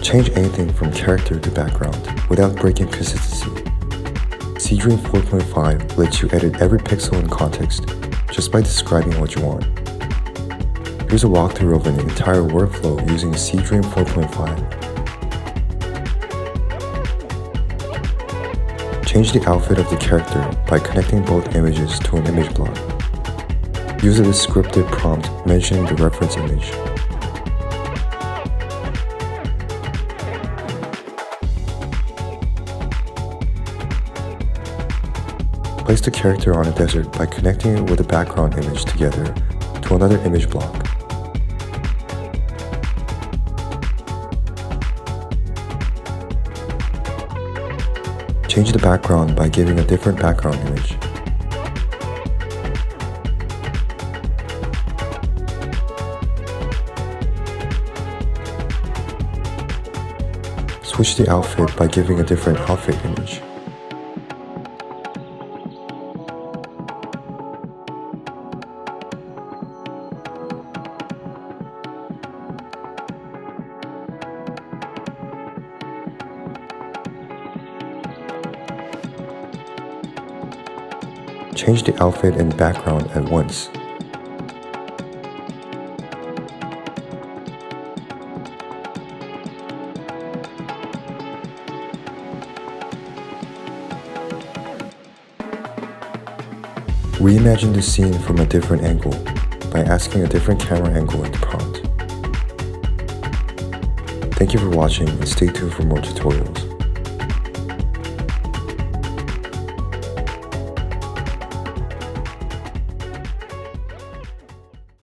Change anything from character to background without breaking consistency. Seedream 4.5 lets you edit every pixel in context just by describing what you want. Here's a walkthrough of an entire workflow using Seedream 4.5. Change the outfit of the character by connecting both images to an image block. Use a descriptive prompt mentioning the reference image. Place the character on a desert by connecting it with a background image together to another image block. Change the background by giving a different background image. Switch the outfit by giving a different outfit image. Change the outfit and background at once. Reimagine the scene from a different angle by asking a different camera angle in the prompt. Thank you for watching and stay tuned for more tutorials.